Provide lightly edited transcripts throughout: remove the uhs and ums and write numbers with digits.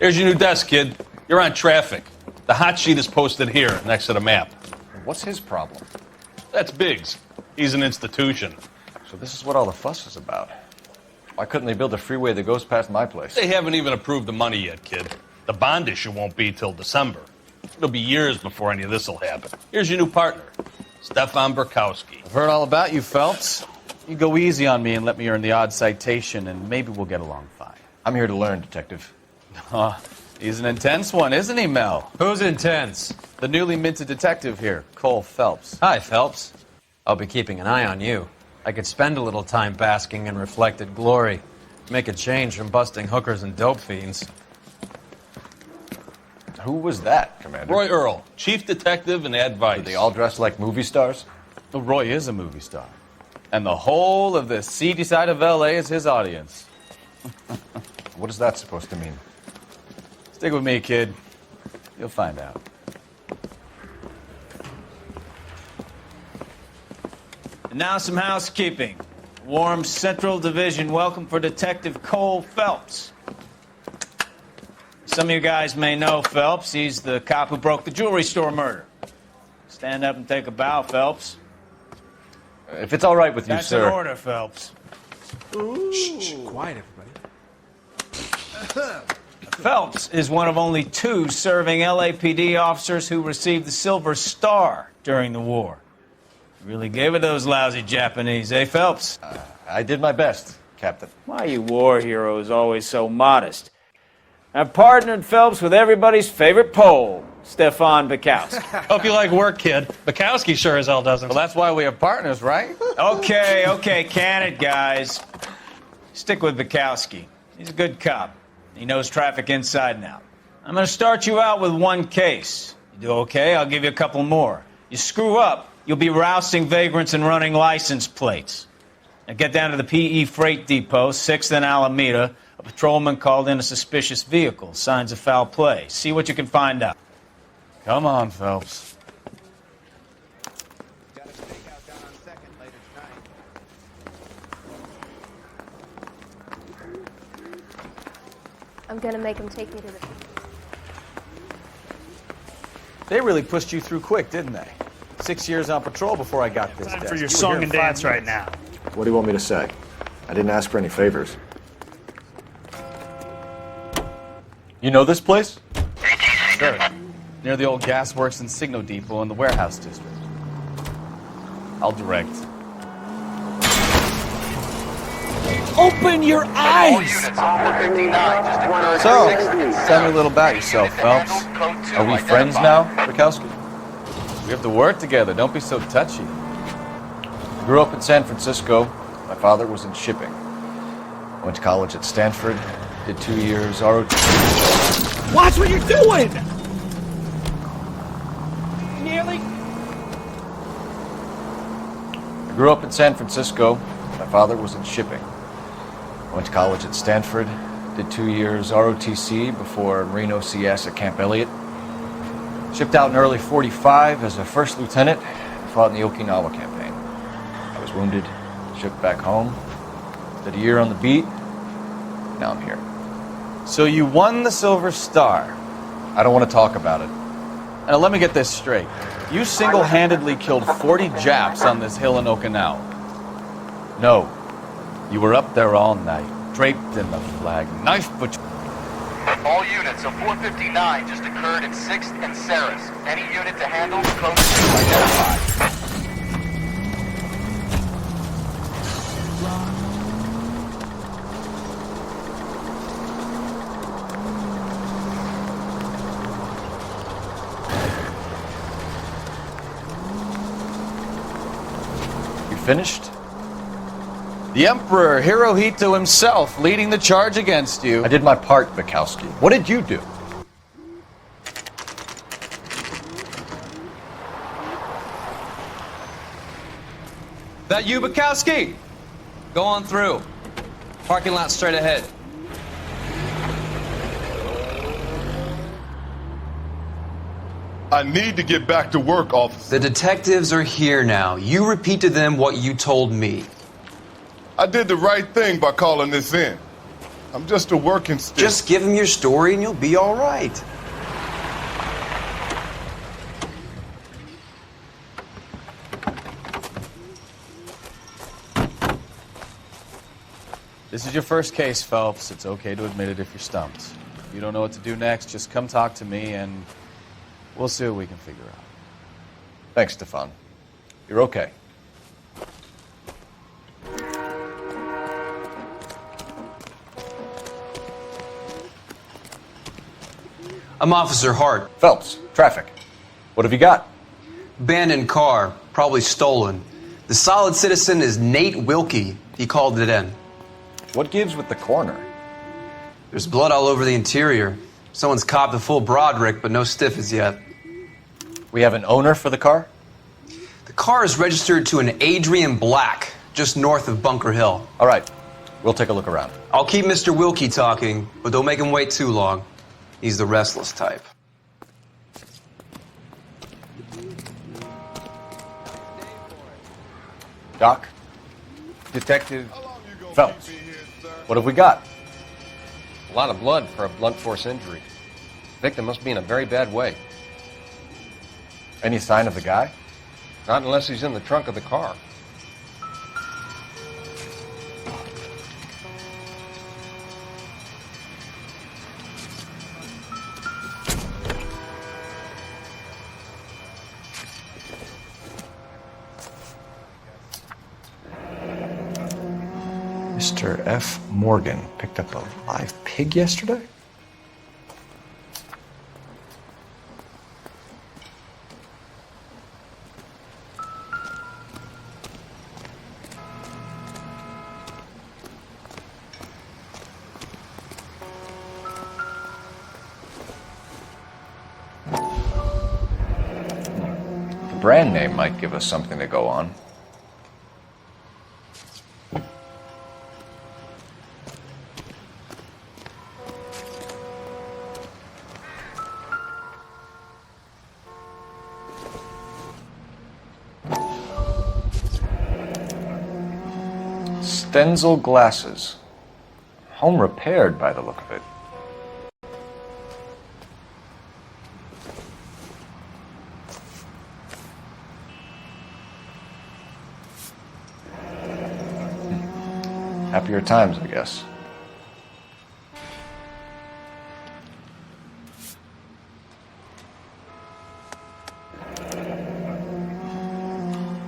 Here's your new desk, kid. You're on traffic. The hot sheet is posted here, next to the map. What's his problem? That's Biggs. He's an institution. So this is what all the fuss is about. Why couldn't they build a freeway that goes past my place? They haven't even approved the money yet, kid. The bond issue won't be till December. It'll be years before any of this will happen. Here's your new partner, Stefan Burkowski. I've heard all about you, Phelps. You go easy on me and let me earn the odd citation, and maybe we'll get along fine. I'm here to learn, Detective. He's an intense one, isn't he, Mel? Who's intense? The newly minted detective here, Cole Phelps. Hi, Phelps. I'll be keeping an eye on you. I could spend a little time basking in reflected glory. Make a change from busting hookers and dope fiends. Who was that, Commander? Roy Earl, chief detective and advice. Are they all dressed like movie stars? Well, Roy is a movie star. And the whole of the seedy side of L.A. is his audience. What is that supposed to mean? Stick with me, kid. You'll find out. And now some housekeeping. Warm Central Division welcome for Detective Cole Phelps. Some of you guys may know Phelps. He's the cop who broke the jewelry store murder. Stand up and take a bow, Phelps. If it's all right with you, That's sir. an order, Phelps. Shh, quiet, everybody. Phelps is one of only 2 serving LAPD officers who received the Silver Star during the war. Really gave it those lousy Japanese, eh, Phelps? I did my best, Captain. Why you war heroes always so modest? I've partnered Phelps with everybody's favorite Pole, Stefan Burkowski. Hope you like work, kid. Bukowski sure as hell doesn't. Well, that's why we have partners, right? Okay, can it, guys. Stick with Burkowski. He's a good cop. He knows traffic inside and out. I'm going to start you out with 1 case. You do okay, I'll give you a couple more. You screw up, you'll be rousting vagrants and running license plates. Now get down to the PE Freight Depot, 6th and Alameda. A patrolman called in a suspicious vehicle. Signs of foul play. See what you can find out. Come on, Phelps. I'm gonna make him take me to the... They really pushed you through quick, didn't they? 6 years on patrol before I got this Time desk. for your You were song here and 5 dance right minutes. now. What do you want me to say? I didn't ask for any favors. You know this place? Sure. Near the old gas works and Signo Depot in the warehouse district. I'll direct. Open your eyes! So, tell me a little about yourself, Phelps. Are we friends now, Burkowski? We have to work together. Don't be so touchy. I grew up in San Francisco. My father was in shipping. I went to college at Stanford. Did 2 years ROT. Watch what you're doing! Nearly. I grew up in San Francisco. My father was in shipping. I went to college at Stanford. Did 2 years ROTC before Reno CS at Camp Elliott. Shipped out in early '45 as a first lieutenant and fought in the Okinawa campaign. I was wounded, shipped back home. Did a year on the beat. Now I'm here. So you won the Silver Star. I don't want to talk about it. Now let me get this straight. You single-handedly killed 40 Japs on this hill in Okinawa. No. You were up there all night, draped in the flag, knife between... All units, a 459 just occurred in 6th and Saris. Any unit to handle, code 2 identified. You finished? The Emperor Hirohito himself leading the charge against you. I did my part, Bukowski. What did you do? That you, Bukowski? Go on through. Parking lot straight ahead. I need to get back to work, officer. The detectives are here now. You repeat to them what you told me. I did the right thing by calling this in. I'm just a working stick. Just give him your story and you'll be all right. This is your first case, Phelps. It's okay to admit it if you're stumped. If you don't know what to do next, just come talk to me and we'll see what we can figure out. Thanks, Stefan. You're okay. I'm Officer Hart. Phelps, traffic. What have you got? Abandoned car, probably stolen. The solid citizen is Nate Wilkie. He called it in. What gives with the coroner? There's blood all over the interior. Someone's copped a full Broderick, but no stiff as yet. We have an owner for the car? The car is registered to an Adrian Black, just north of Bunker Hill. All right, we'll take a look around. I'll keep Mr. Wilkie talking, but don't make him wait too long. He's the restless type. Doc? Detective Phelps, what have we got? a lot of blood for a blunt force injury. Victim must be in a very bad way. Any sign of the guy? Not unless he's in the trunk of the car. Mr. F. Morgan picked up a live pig yesterday? The brand name might give us something to go on. Stenzel glasses. Home repaired by the look of it. Happier times, I guess.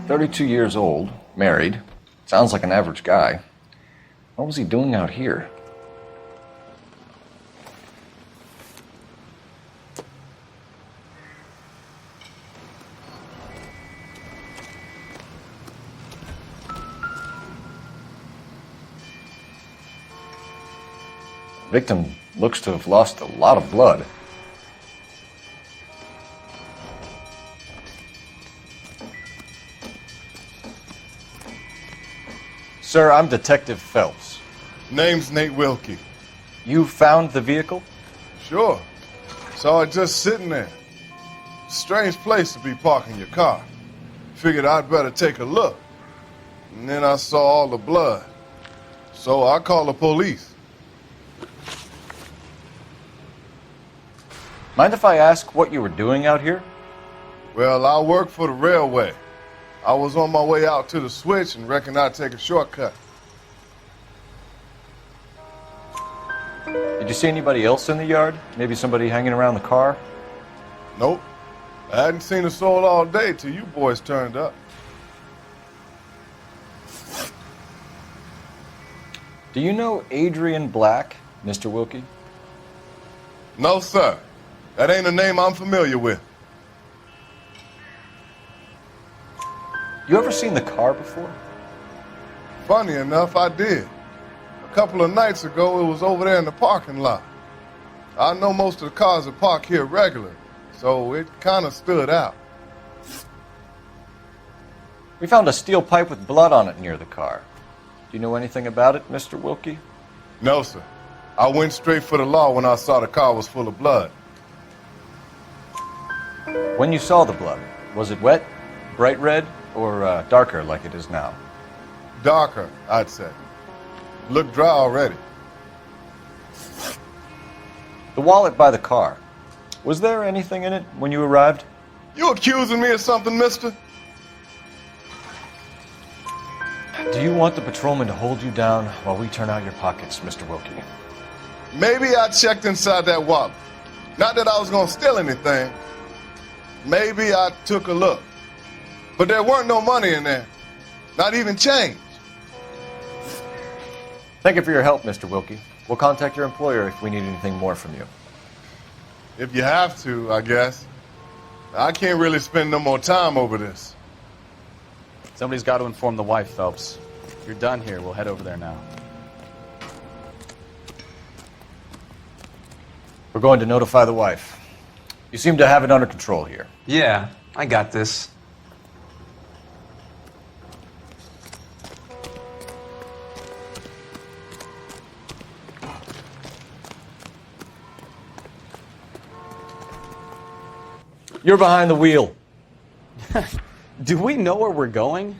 "32 years old, married. Sounds like an average guy. What was he doing out here?" Victim looks to have lost a lot of blood. Sir, I'm Detective Phelps. Name's Nate Wilkie. You found the vehicle? Sure. Saw it just sitting there. Strange place to be parking your car. Figured I'd better take a look. And then I saw all the blood. So I called the police. Mind if I ask what you were doing out here? Well, I work for the railway. I was on my way out to the switch and reckoned I'd take a shortcut. Did you see anybody else in the yard? Maybe somebody hanging around the car? Nope. I hadn't seen a soul all day till you boys turned up. Do you know Adrian Black, Mr. Wilkie? No, sir. That ain't a name I'm familiar with. You ever seen the car before? Funny enough, I did. A couple of nights ago, it was over there in the parking lot. I know most of the cars are parked here regularly, so it kind of stood out. We found a steel pipe with blood on it near the car. Do you know anything about it, Mr. Wilkie? No, sir. I went straight for the law when I saw the car was full of blood. When you saw the blood, was it wet, bright red, or darker like it is now? Darker, I'd say. Looked dry already. The wallet by the car. Was there anything in it when you arrived? You accusing me of something, mister? Do you want the patrolman to hold you down while we turn out your pockets, Mr. Wilkie? Maybe I checked inside that wallet. Not that I was gonna steal anything. Maybe I took a look. But there weren't no money in there. Not even change. Thank you for your help, Mr. Wilkie. We'll contact your employer if we need anything more from you. If you have to, I guess. I can't really spend no more time over this. Somebody's got to inform the wife, Phelps. If you're done here, we'll head over there now. We're going to notify the wife. You seem to have it under control here. Yeah, I got this. You're behind the wheel. Do we know where we're going?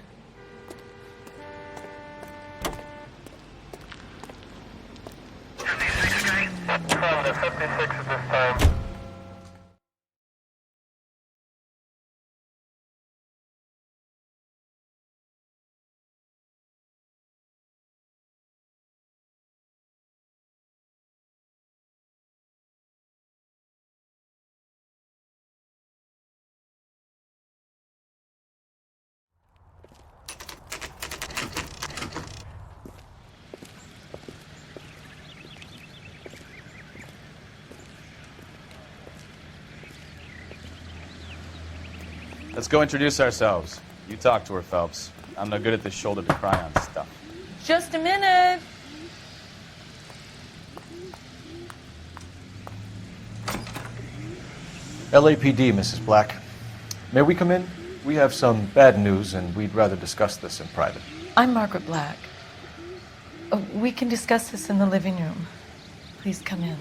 Let's go introduce ourselves. You talk to her, Phelps. I'm no good at this shoulder to cry on stuff. Just a minute. LAPD, Mrs. Black. May we come in? We have some bad news, and we'd rather discuss this in private. I'm Margaret Black. We can discuss this in the living room. Please come in.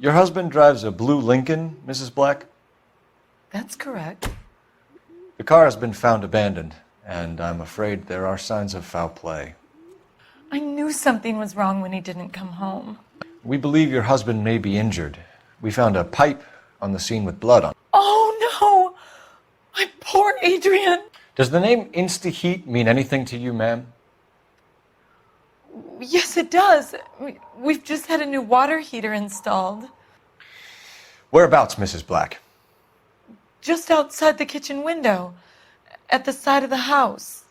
Your husband drives a blue Lincoln, Mrs. Black? That's correct. The car has been found abandoned, and I'm afraid there are signs of foul play. I knew something was wrong when he didn't come home. We believe your husband may be injured. We found a pipe on the scene with blood on it. Oh, no! My poor Adrian! Does the name Insta-Heat mean anything to you, ma'am? Yes, it does. We've just had a new water heater installed. Whereabouts, Mrs. Black? Just outside the kitchen window, at the side of the house.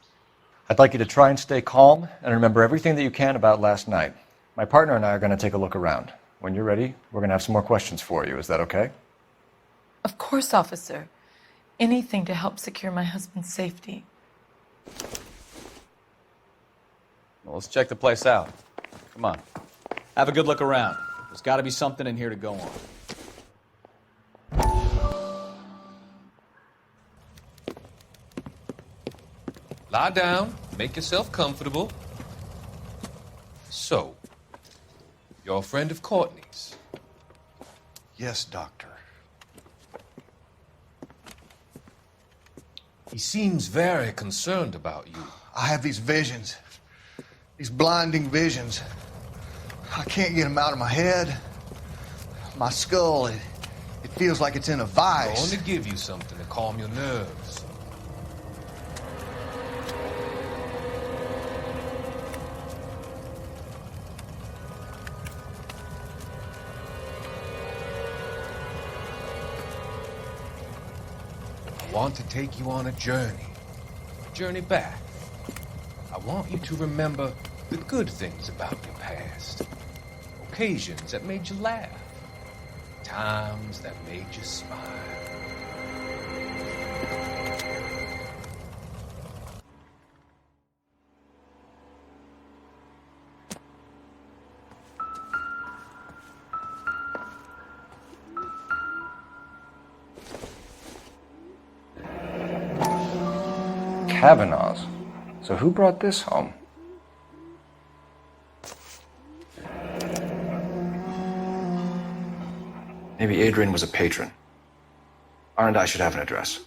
I'd like you to try and stay calm and remember everything that you can about last night. My partner and I are going to take a look around. When you're ready, we're going to have some more questions for you. Is that okay? Of course, officer. Anything to help secure my husband's safety. Well, let's check the place out. Come on. Have a good look around. There's got to be something in here to go on. Lie down, make yourself comfortable. So, you're a friend of Courtney's? Yes, Doctor. He seems very concerned about you. I have these visions. These blinding visions. I can't get them out of my head. My skull, it feels like it's in a vice. I'm going to give you something to calm your nerves. I want to take you on a journey back. I want you to remember the good things about your past, occasions that made you laugh, times that made you smile. Kavanaugh's. So who brought this home? Maybe Adrian was a patron. R&I should have an address.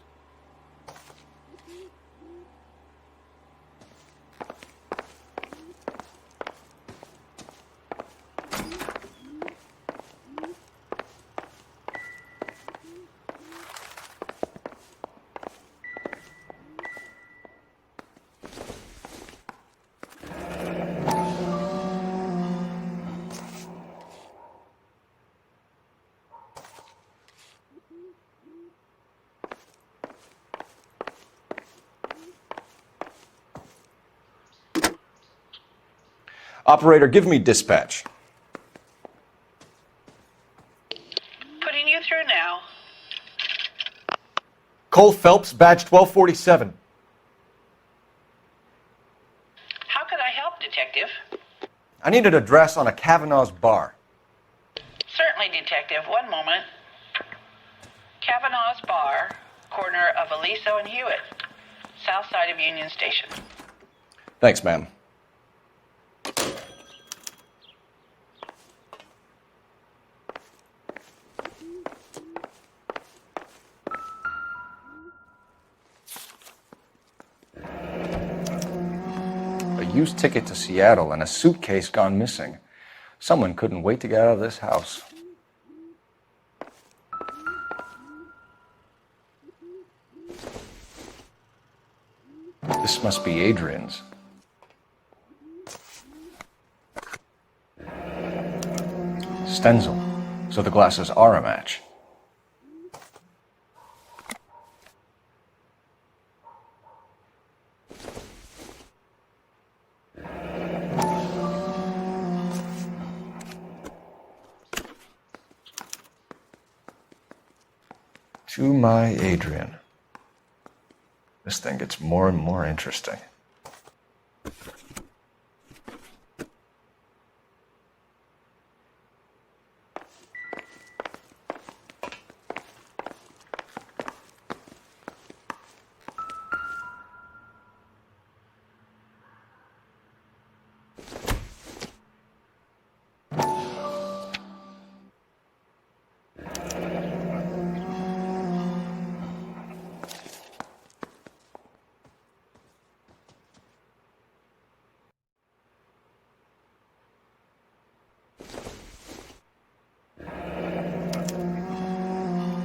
Operator, give me dispatch. Putting you through now. Cole Phelps, badge 1247. How could I help, Detective? I need an address on a Kavanaugh's bar. Certainly, Detective. One moment. Kavanaugh's Bar, corner of Aliso and Hewitt, south side of Union Station. Thanks, ma'am. A used ticket to Seattle and a suitcase gone missing. Someone couldn't wait to get out of this house. This must be Adrian's. Stenzel. So the glasses are a match. To my Adrian. This thing gets more and more interesting.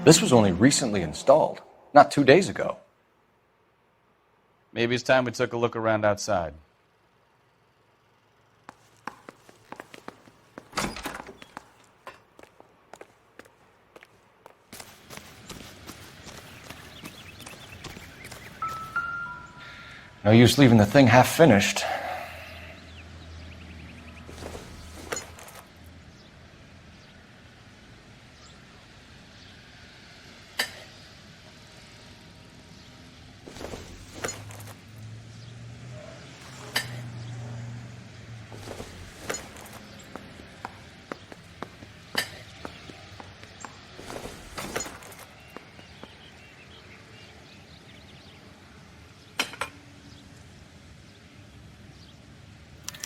This was only recently installed, not 2 days ago. Maybe it's time we took a look around outside. No use leaving the thing half finished.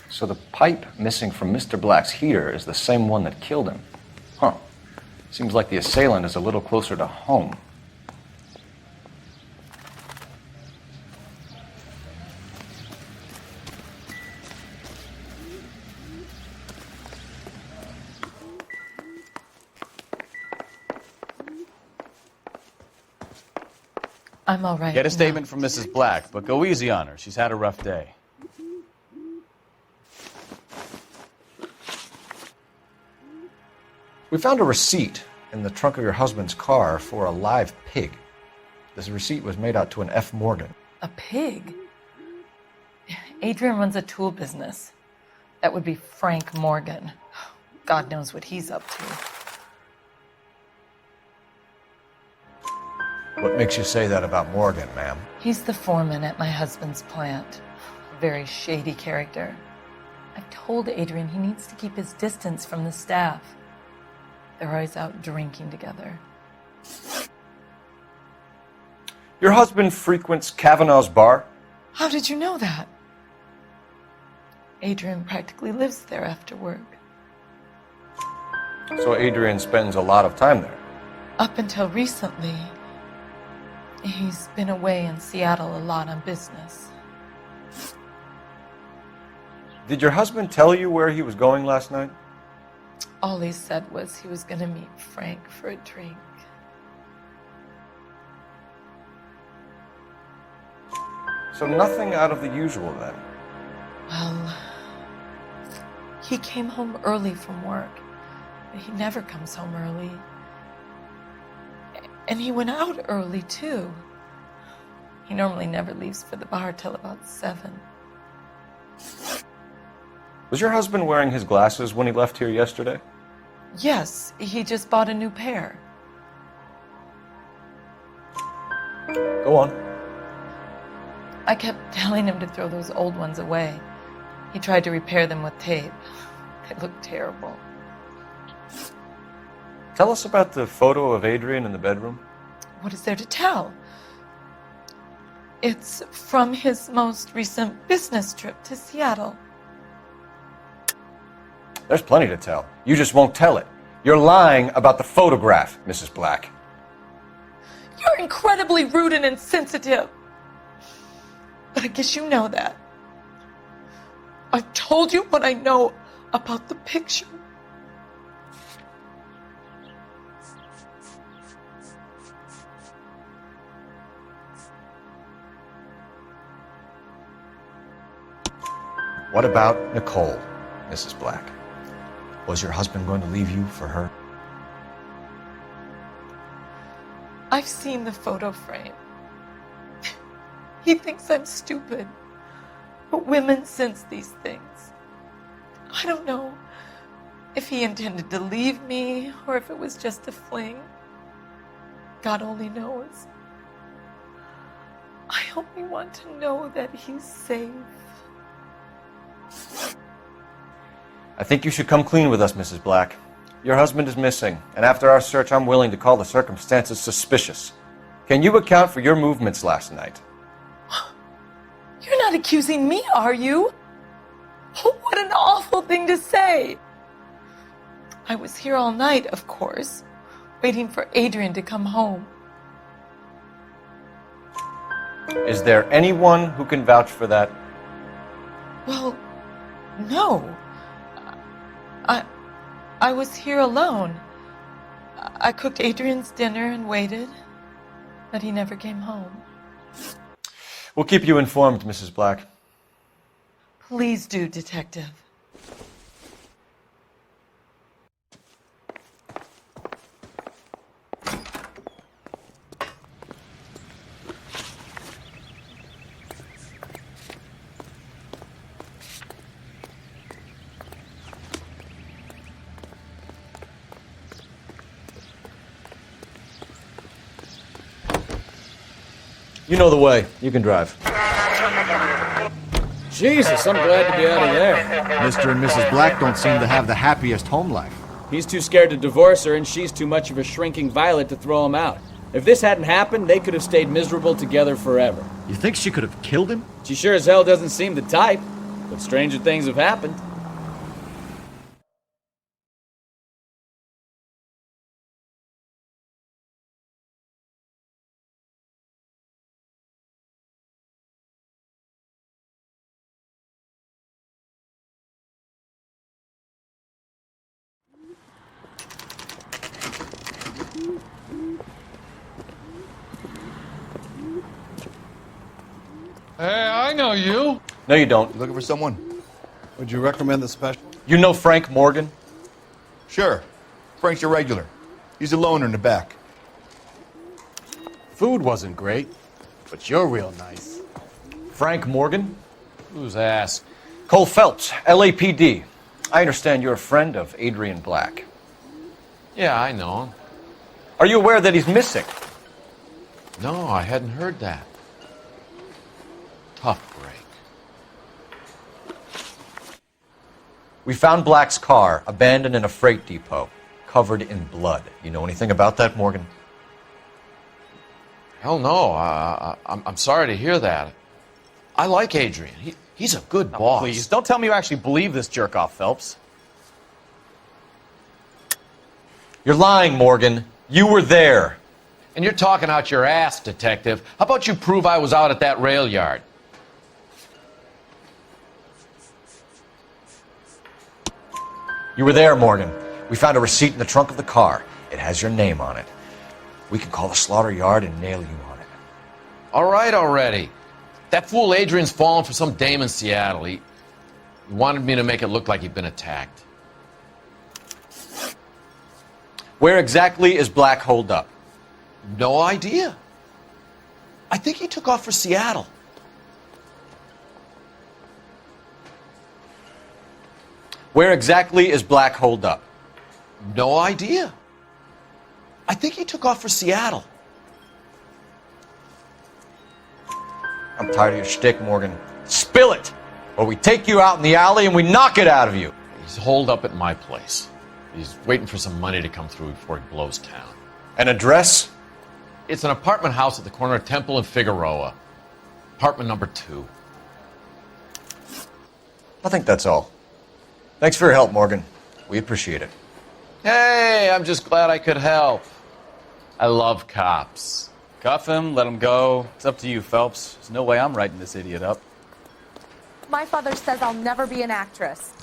So the pipe missing from Mr. Black's heater is the same one that killed him. Huh. Seems like the assailant is a little closer to home. I'm all right. Get a statement from Mrs. Black, but go easy on her. She's had a rough day. We found a receipt in the trunk of your husband's car for a live pig. This receipt was made out to an F. Morgan. A pig? Adrian runs a tool business. That would be Frank Morgan. God knows what he's up to. What makes you say that about Morgan, ma'am? He's the foreman at my husband's plant. A very shady character. I've told Adrian he needs to keep his distance from the staff. They're always out drinking together. Your husband frequents Kavanaugh's bar? How did you know that? Adrian practically lives there after work. So Adrian spends a lot of time there? Up until recently, he's been away in Seattle a lot on business. Did your husband tell you where he was going last night? All he said was he was going to meet Frank for a drink. So nothing out of the usual then? Well, he came home early from work. He never comes home early. And he went out early, too. He normally never leaves for the bar till about 7. Was your husband wearing his glasses when he left here yesterday? Yes, he just bought a new pair. Go on. I kept telling him to throw those old ones away. He tried to repair them with tape. They looked terrible. Tell us about the photo of Adrian in the bedroom. What is there to tell? It's from his most recent business trip to Seattle. There's plenty to tell. You just won't tell it. You're lying about the photograph, Mrs. Black. You're incredibly rude and insensitive. But I guess you know that. I've told you what I know about the picture. What about Nicole, Mrs. Black? Was your husband going to leave you for her? I've seen the photo frame. He thinks I'm stupid. But women sense these things. I don't know if he intended to leave me or if it was just a fling. God only knows. I only want to know that he's safe. I think you should come clean with us, Mrs. Black. Your husband is missing, and after our search, I'm willing to call the circumstances suspicious. Can you account for your movements last night? You're not accusing me, are you? What an awful thing to say. I was here all night, of course, waiting for Adrian to come home. Is there anyone who can vouch for that? Well, no. I was here alone. I cooked Adrian's dinner and waited, but he never came home. We'll keep you informed, Mrs. Black. Please do, Detective. You know the way. You can drive. Jesus, I'm glad to be out of there. Mr. and Mrs. Black don't seem to have the happiest home life. He's too scared to divorce her, and she's too much of a shrinking violet to throw him out. If this hadn't happened, they could have stayed miserable together forever. You think she could have killed him? She sure as hell doesn't seem the type, but stranger things have happened. Hey, I know you. No, you don't. You looking for someone? Would you recommend the special? You know Frank Morgan? Sure. Frank's your regular. He's a loner in the back. Food wasn't great, but you're real nice. Frank Morgan? Who's ass? Cole Phelps, LAPD. I understand you're a friend of Adrian Black. Yeah, I know him. Are you aware that he's missing? No, I hadn't heard that. Tough break. We found Black's car abandoned in a freight depot, covered in blood. You know anything about that, Morgan? Hell no. I'm sorry to hear that. I like Adrian. He's a good boss. Please, don't tell me you actually believe this jerk-off, Phelps. You're lying, Morgan. You were there. And you're talking out your ass, detective. How about you prove I was out at that rail yard? You were there, Morgan. We found a receipt in the trunk of the car. It has your name on it. We can call the slaughter yard and nail you on it. All right already. That fool Adrian's fallen for some dame in Seattle. He wanted me to make it look like he'd been attacked. Where exactly is Black holed up? No idea. I think he took off for Seattle. Where exactly is Black holed up? No idea. I think he took off for Seattle. I'm tired of your shtick, Morgan. Spill it! Or we take you out in the alley and we knock it out of you. He's holed up at my place. He's waiting for some money to come through before he blows town. An address? It's an apartment house at the corner of Temple and Figueroa. Apartment number 2. I think that's all. Thanks for your help, Morgan. We appreciate it. Hey, I'm just glad I could help. I love cops. Cuff him, let him go. It's up to you, Phelps. There's no way I'm writing this idiot up. My father says I'll never be an actress.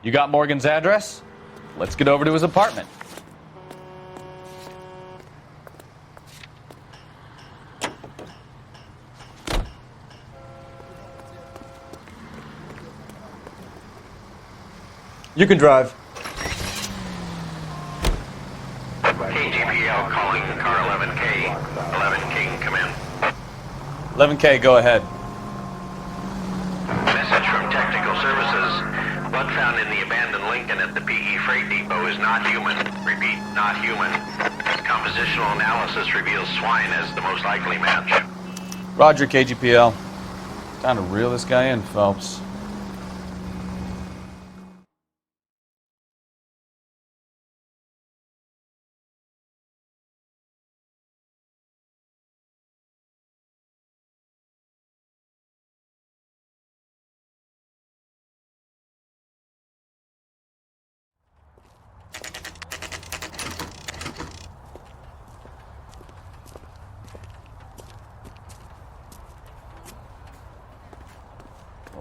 You got Morgan's address? Let's get over to his apartment. You can drive. KGPL calling car 11K. 11K, come in. 11K, go ahead. Message from Technical Services. Blood found in the abandoned Lincoln at the PE Freight Depot is not human. Repeat, not human. Compositional analysis reveals swine as the most likely match. Roger, KGPL. Time to reel this guy in, Phelps.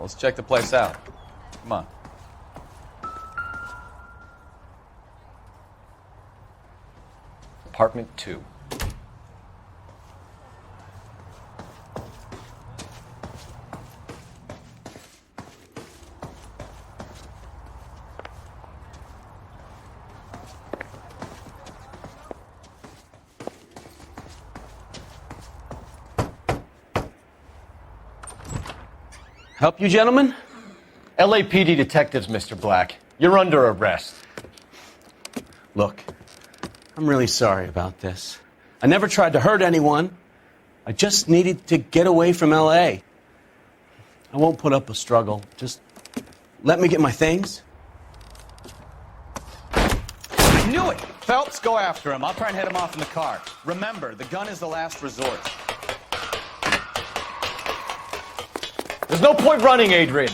Well, let's check the place out. Come on. Apartment 2. Help you, gentlemen? LAPD detectives, Mr. Black. You're under arrest. Look, I'm really sorry about this. I never tried to hurt anyone. I just needed to get away from L.A. I won't put up a struggle. Just let me get my things. I knew it! Phelps, go after him. I'll try and head him off in the car. Remember, the gun is the last resort. There's no point running, Adrian.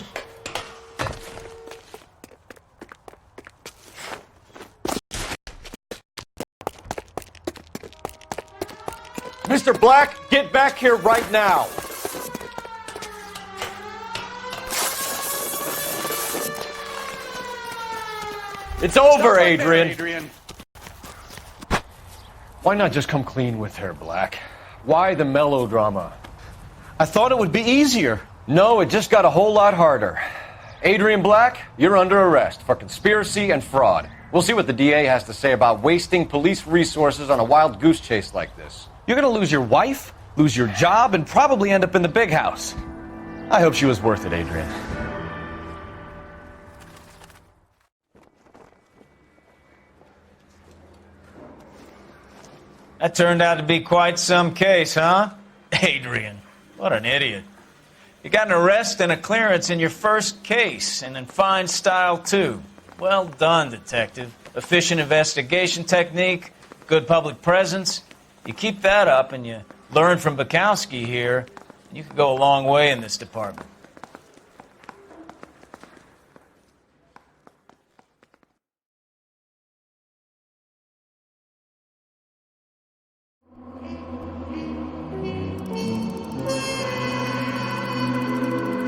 Mr. Black, get back here right now. It's over, Adrian. Why not just come clean with her, Black? Why the melodrama? I thought it would be easier. No, it just got a whole lot harder. Adrian Black, you're under arrest for conspiracy and fraud. We'll see what the DA has to say about wasting police resources on a wild goose chase like this. You're going to lose your wife, lose your job, and probably end up in the big house. I hope she was worth it, Adrian. That turned out to be quite some case, huh? Adrian, what an idiot. You got an arrest and a clearance in your first case, and in fine style, too. Well done, detective. Efficient investigation technique, good public presence. You keep that up and you learn from Bukowski here, you could go a long way in this department.